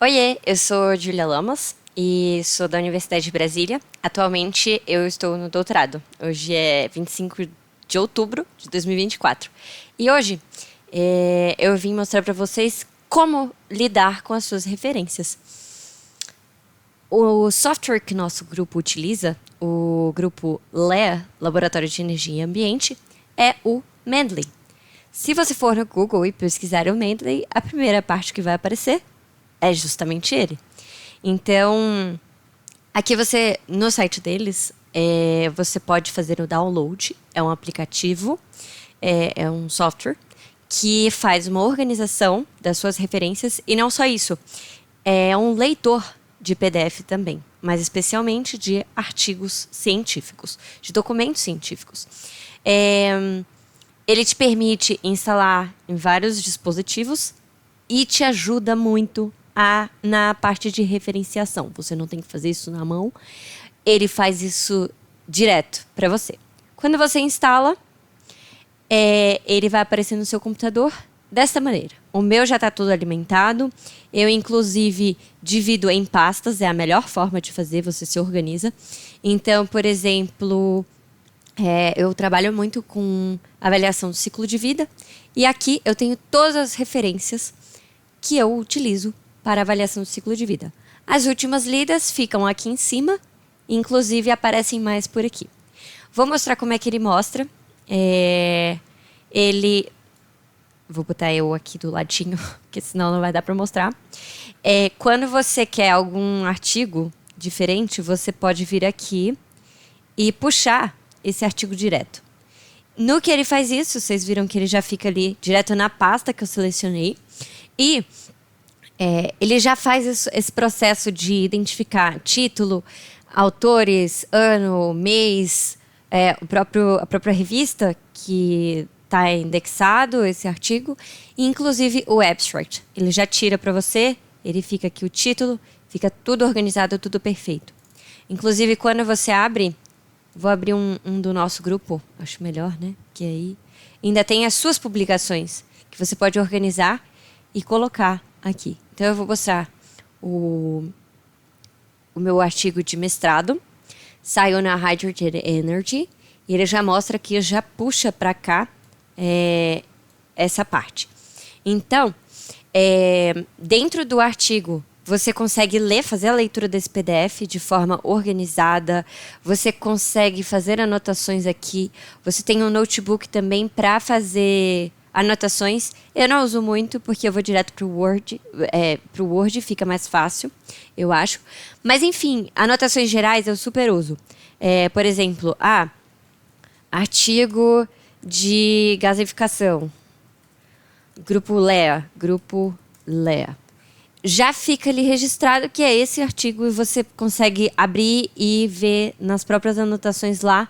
Oiê, eu sou Julia Lamas e sou da Universidade de Brasília. Atualmente eu estou no doutorado. Hoje é 25 de outubro de 2024. E hoje eu vim mostrar para vocês como lidar com as suas referências. O software que nosso grupo utiliza, o grupo LEA, Laboratório de Energia e Ambiente, é o Mendeley. Se você for no Google e pesquisar o Mendeley, a primeira parte que vai aparecer é justamente ele. Então, aqui no site deles, você pode fazer o download. É um aplicativo, é um software que faz uma organização das suas referências. E não só isso, é um leitor de PDF também, mas especialmente de artigos científicos, de documentos científicos. Ele te permite instalar em vários dispositivos e te ajuda muito na parte de referenciação. Você não tem que fazer isso na mão, ele faz isso direto para você. Quando você instala, ele vai aparecer no seu computador desta maneira. O meu já está tudo alimentado. Eu, inclusive, divido em pastas. É a melhor forma de fazer, você se organiza. Então, por exemplo, eu trabalho muito com avaliação do ciclo de vida. E aqui eu tenho todas as referências que eu utilizo para avaliação do ciclo de vida. As últimas lidas ficam aqui em cima. Inclusive, aparecem mais por aqui. Vou mostrar como é que ele mostra. Vou botar eu aqui do ladinho, porque senão não vai dar para mostrar. Quando você quer algum artigo diferente, você pode vir aqui e puxar esse artigo direto. No que ele faz isso, vocês viram que ele já fica ali direto na pasta que eu selecionei. E ele já faz esse processo de identificar título, autores, ano, mês, a própria revista que está indexado esse artigo, e inclusive o abstract. Ele já tira para você, ele fica aqui o título, fica tudo organizado, tudo perfeito. Inclusive, quando você abre, vou abrir um do nosso grupo, acho melhor, né? Que aí ainda tem as suas publicações, que você pode organizar e colocar aqui. Então, eu vou mostrar o meu artigo de mestrado, saiu na Hydrogen Energy, e ele já mostra aqui, já puxa para cá essa parte. Então, dentro do artigo, você consegue fazer a leitura desse PDF de forma organizada, você consegue fazer anotações aqui, você tem um notebook também para fazer anotações. Eu não uso muito porque eu vou direto para o Word fica mais fácil, eu acho. Mas, enfim, anotações gerais eu super uso. Por exemplo, artigo de gasificação. Grupo LEA. Já fica ali registrado que é esse artigo e você consegue abrir e ver nas próprias anotações lá.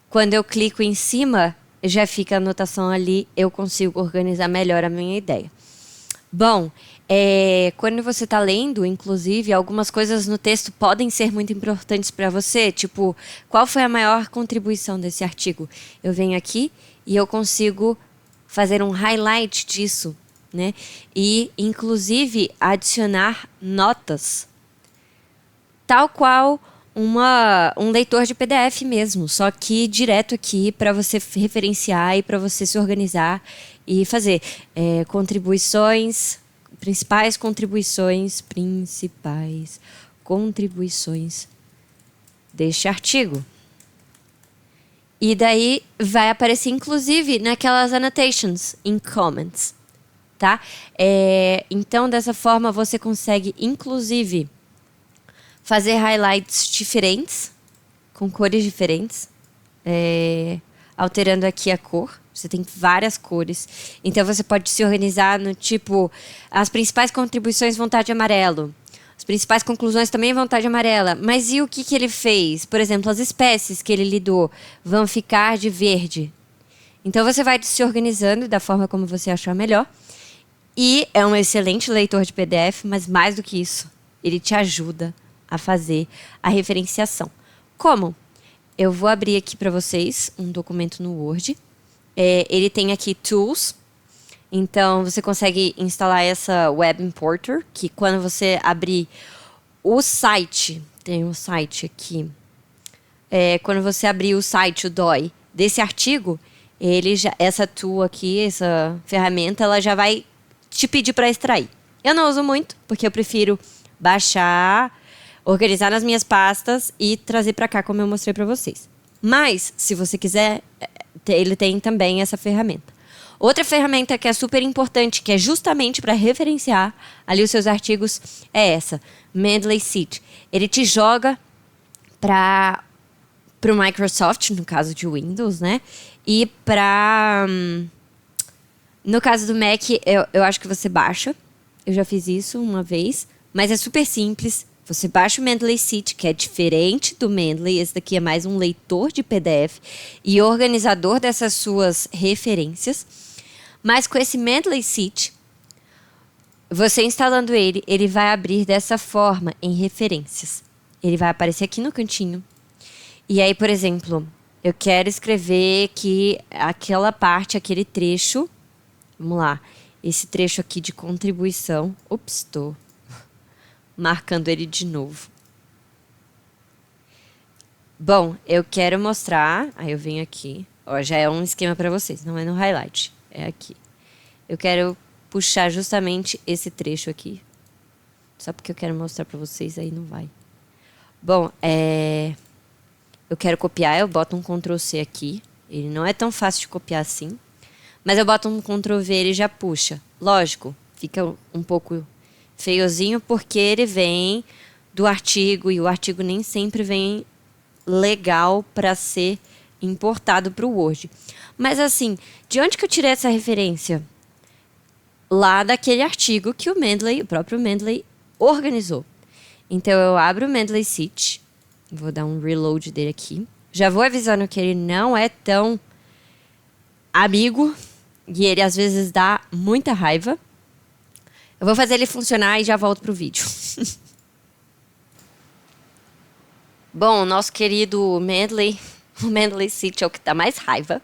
Quando eu clico em cima, já fica a anotação ali, eu consigo organizar melhor a minha ideia. Bom, quando você está lendo, inclusive, algumas coisas no texto podem ser muito importantes para você, tipo, qual foi a maior contribuição desse artigo? Eu venho aqui e eu consigo fazer um highlight disso, né? E, inclusive, adicionar notas, tal qual um leitor de PDF mesmo, só que direto aqui para você referenciar e para você se organizar e fazer principais contribuições deste artigo. E daí vai aparecer, inclusive, naquelas annotations, em comments, tá? Então, dessa forma, você consegue, inclusive, fazer highlights diferentes, com cores diferentes, alterando aqui a cor. Você tem várias cores. Então, você pode se organizar no tipo, as principais contribuições vão estar de amarelo. As principais conclusões também vão estar de amarela. Mas e o que ele fez? Por exemplo, as espécies que ele lidou vão ficar de verde. Então, você vai se organizando da forma como você achar melhor. E é um excelente leitor de PDF, mas mais do que isso, ele te ajuda a fazer a referenciação. Como? Eu vou abrir aqui para vocês um documento no Word. Ele tem aqui Tools. Então, você consegue instalar essa Web Importer, que quando você abrir o site, tem um site aqui, quando você abrir o site, o DOI, desse artigo, essa tool aqui, essa ferramenta, ela já vai te pedir para extrair. Eu não uso muito, porque eu prefiro baixar, organizar nas minhas pastas e trazer para cá, como eu mostrei para vocês. Mas, se você quiser, ele tem também essa ferramenta. Outra ferramenta que é super importante, que é justamente para referenciar ali os seus artigos, é essa, Mendeley Sheet. Ele te joga para o Microsoft, no caso de Windows, né? E para... no caso do Mac, eu acho que você baixa. Eu já fiz isso uma vez, mas é super simples. Você baixa o Mendeley Sheet, que é diferente do Mendeley. Esse daqui é mais um leitor de PDF e organizador dessas suas referências. Mas com esse Mendeley Sheet, você instalando ele, ele vai abrir dessa forma em referências. Ele vai aparecer aqui no cantinho. E aí, por exemplo, eu quero escrever que aquela parte, aquele trecho... Vamos lá. Esse trecho aqui de contribuição... Ops, estou marcando ele de novo. Bom, eu quero mostrar... Aí eu venho aqui. Ó, já é um esquema para vocês, não é no highlight. É aqui. Eu quero puxar justamente esse trecho aqui. Só porque eu quero mostrar para vocês, aí não vai. Bom, eu quero copiar, eu boto um Ctrl+C aqui. Ele não é tão fácil de copiar assim. Mas eu boto um Ctrl+V e ele já puxa. Lógico, fica um pouco feiozinho porque ele vem do artigo. E o artigo nem sempre vem legal para ser importado para o Word. Mas assim, de onde que eu tirei essa referência? Lá daquele artigo que o próprio Mendeley, organizou. Então eu abro o Mendeley Sheet. Vou dar um reload dele aqui. Já vou avisando que ele não é tão amigo. E ele às vezes dá muita raiva. Eu vou fazer ele funcionar e já volto pro vídeo. Bom, o nosso querido Mendeley, o Mendeley Sheet é o que dá mais raiva.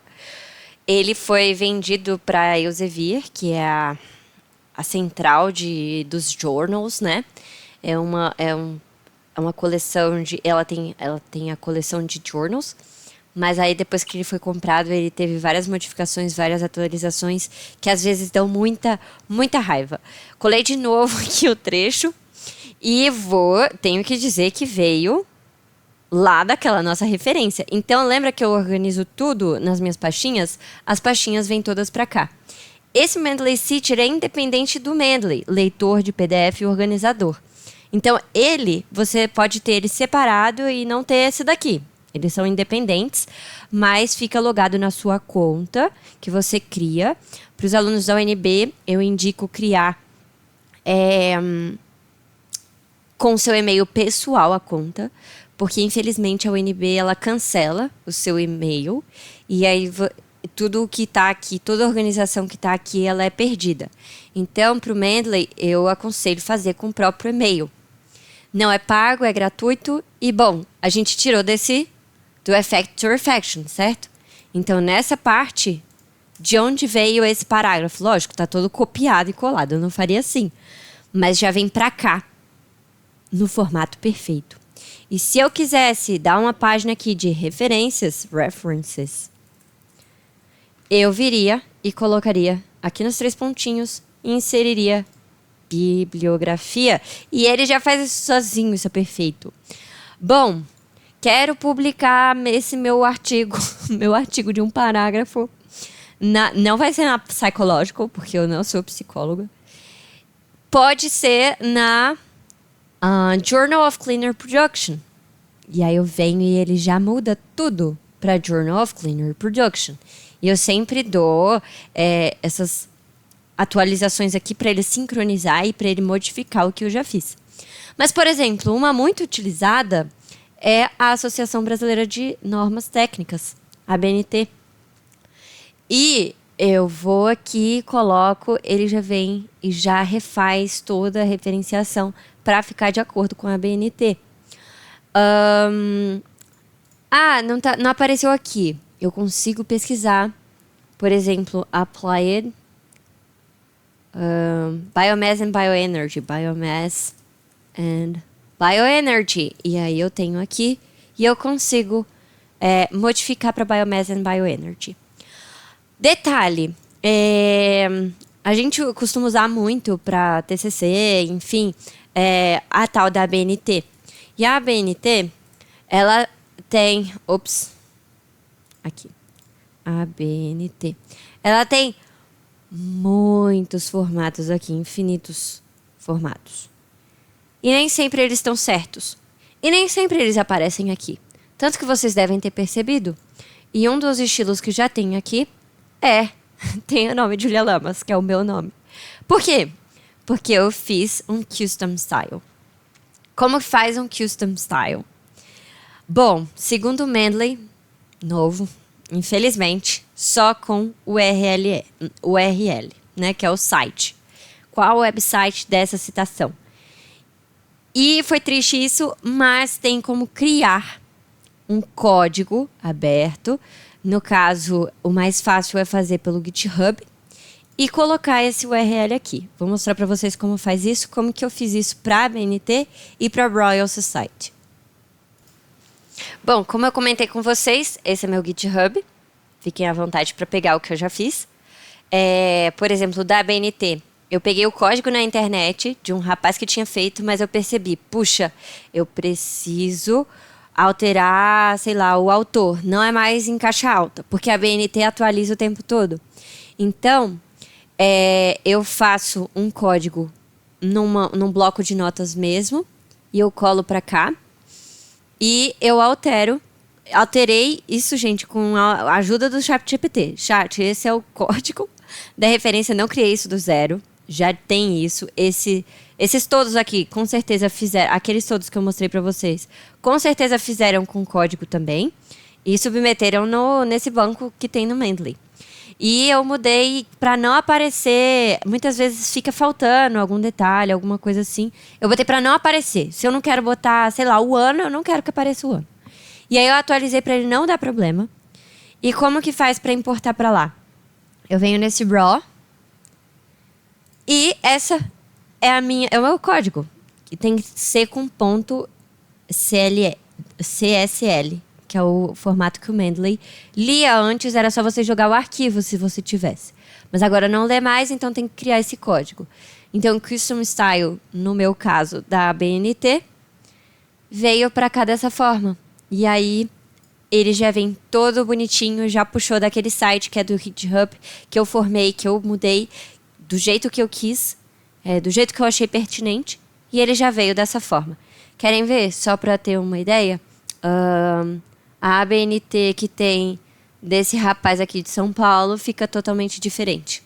Ele foi vendido para a Elsevier, que é a central dos journals, né? É uma coleção de... Ela tem a coleção de journals, mas aí depois que ele foi comprado, ele teve várias modificações, várias atualizações, que às vezes dão muita, muita raiva. Colei de novo aqui o trecho e tenho que dizer que veio lá daquela nossa referência. Então, lembra que eu organizo tudo nas minhas pastinhas? As pastinhas vêm todas para cá. Esse Mendeley Sheet é independente do Mendeley, leitor de PDF e organizador. Então, você pode ter ele separado e não ter esse daqui. Eles são independentes, mas fica logado na sua conta que você cria. Para os alunos da UNB, eu indico criar com seu e-mail pessoal a conta, porque infelizmente a UNB ela cancela o seu e-mail e aí tudo que está aqui, toda a organização que está aqui, ela é perdida. Então, para o Mendeley, eu aconselho fazer com o próprio e-mail. Não é pago, é gratuito e, bom, a gente tirou do Effect to Reflection, certo? Então, nessa parte, de onde veio esse parágrafo? Lógico, está todo copiado e colado, eu não faria assim. Mas já vem para cá, no formato perfeito. E se eu quisesse dar uma página aqui de references, eu viria e colocaria aqui nos 3 pontinhos e inseriria bibliografia. E ele já faz isso sozinho, isso é perfeito. Bom, quero publicar esse meu artigo, meu artigo de um parágrafo. Não vai ser na Psychological, porque eu não sou psicóloga. Pode ser na Journal of Cleaner Production. E aí eu venho e ele já muda tudo para Journal of Cleaner Production. E eu sempre dou essas atualizações aqui para ele sincronizar e para ele modificar o que eu já fiz. Mas, por exemplo, uma muito utilizada é a Associação Brasileira de Normas Técnicas, a ABNT. E eu vou aqui, coloco, ele já vem e já refaz toda a referenciação para ficar de acordo com a ABNT. Não apareceu aqui. Eu consigo pesquisar, por exemplo, applied Biomass and Bioenergy. Biomass and Bioenergy. E aí eu tenho aqui e eu consigo modificar para Biomass and Bioenergy. Detalhe, a gente costuma usar muito para TCC, enfim, a tal da ABNT. E a ABNT, ela tem... Aqui. ABNT. Ela tem muitos formatos aqui, infinitos formatos. E nem sempre eles estão certos. E nem sempre eles aparecem aqui. Tanto que vocês devem ter percebido. E um dos estilos que já tem aqui tem o nome de Julia Lamas, que é o meu nome. Por quê? Porque eu fiz um custom style. Como faz um custom style? Bom, segundo o Mendeley, novo, infelizmente, só com o URL, né, que é o site. Qual o website dessa citação? E foi triste isso, mas tem como criar um código aberto. No caso, o mais fácil é fazer pelo GitHub e colocar esse URL aqui. Vou mostrar para vocês como faz isso, como que eu fiz isso para a BNT e para a Royal Society. Bom, como eu comentei com vocês, esse é meu GitHub. Fiquem à vontade para pegar o que eu já fiz. Por exemplo, da BNT, eu peguei o código na internet de um rapaz que tinha feito, mas eu percebi, puxa, eu preciso alterar, sei lá, o autor. Não é mais em caixa alta, porque a BNT atualiza o tempo todo. Então, eu faço um código num bloco de notas mesmo, e eu colo para cá, e eu alterei isso, gente, com a ajuda do ChatGPT. Chat, esse é o código da referência, não criei isso do zero, já tem isso. Esses todos aqui, com certeza fizeram, aqueles todos que eu mostrei para vocês, com certeza fizeram com código também, e submeteram nesse banco que tem no Mendeley. E eu mudei para não aparecer, muitas vezes fica faltando algum detalhe, alguma coisa assim. Eu botei para não aparecer. Se eu não quero botar, sei lá, o ano, eu não quero que apareça o ano. E aí eu atualizei para ele não dar problema. E como que faz para importar para lá? Eu venho nesse raw e essa é o meu código. Que tem que ser com ponto CSL, que é o formato que o Mendeley lia antes, era só você jogar o arquivo se você tivesse. Mas agora não lê mais, então tem que criar esse código. Então, o Custom Style, no meu caso, da BNT, veio para cá dessa forma. E aí, ele já vem todo bonitinho, já puxou daquele site que é do GitHub, que eu formei, que eu mudei do jeito que eu quis, do jeito que eu achei pertinente, e ele já veio dessa forma. Querem ver? Só para ter uma ideia, a ABNT que tem desse rapaz aqui de São Paulo fica totalmente diferente.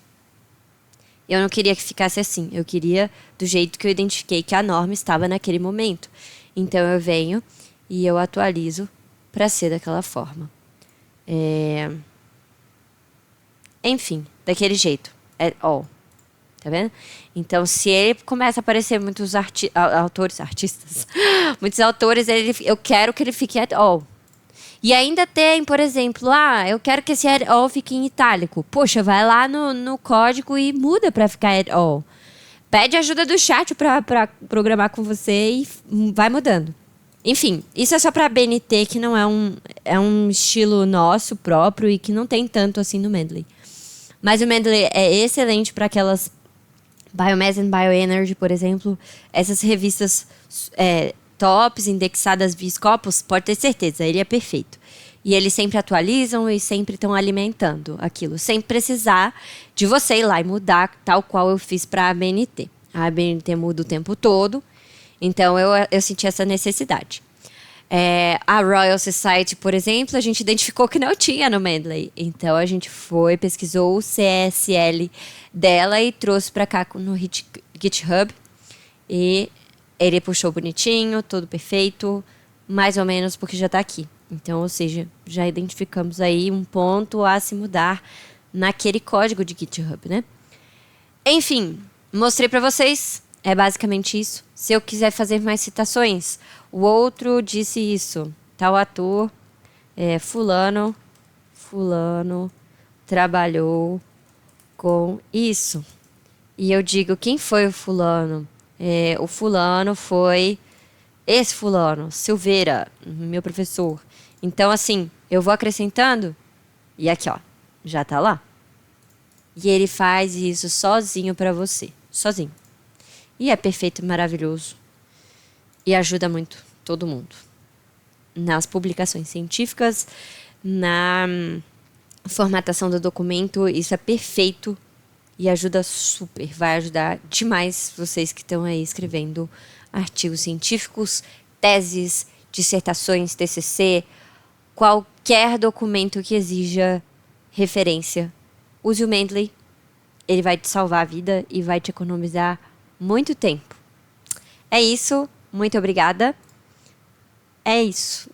Eu não queria que ficasse assim. Eu queria do jeito que eu identifiquei que a norma estava naquele momento. Então eu venho e eu atualizo para ser daquela forma. Enfim, daquele jeito. Tá vendo? Então, se ele começa a aparecer muitos artistas, muitos autores, eu quero que ele fique at all. E ainda tem, por exemplo, eu quero que esse at all fique em itálico. Poxa, vai lá no código e muda para ficar at all. Pede ajuda do chat para programar com você e vai mudando. Enfim, isso é só para BNT, que não é um estilo nosso próprio e que não tem tanto assim no Mendeley. Mas o Mendeley é excelente para aquelas Biomass and Bioenergy, por exemplo, essas revistas tops, indexadas via Scopus, pode ter certeza, ele é perfeito. E eles sempre atualizam e sempre estão alimentando aquilo, sem precisar de você ir lá e mudar, tal qual eu fiz para a ABNT. A ABNT muda o tempo todo, então eu senti essa necessidade. A Royal Society, por exemplo, a gente identificou que não tinha no Mendeley. Então a gente pesquisou o CSL dela e trouxe para cá no GitHub. E ele puxou bonitinho, tudo perfeito, mais ou menos porque já está aqui. Então, ou seja, já identificamos aí um ponto a se mudar naquele código de GitHub, né? Enfim, mostrei para vocês. É basicamente isso. Se eu quiser fazer mais citações, o outro disse isso. Tal ator, fulano trabalhou com isso. e eu digo quem foi o fulano. O fulano foi esse fulano, Silveira, meu professor. Então, assim, eu vou acrescentando e aqui, ó, já tá lá. E ele faz isso sozinho pra você, sozinho. E é perfeito, maravilhoso. E ajuda muito todo mundo. Nas publicações científicas, na formatação do documento, isso é perfeito e ajuda super. Vai ajudar demais vocês que estão aí escrevendo artigos científicos, teses, dissertações, TCC, qualquer documento que exija referência. Use o Mendeley, ele vai te salvar a vida e vai te economizar muito tempo. É isso, muito obrigada. É isso.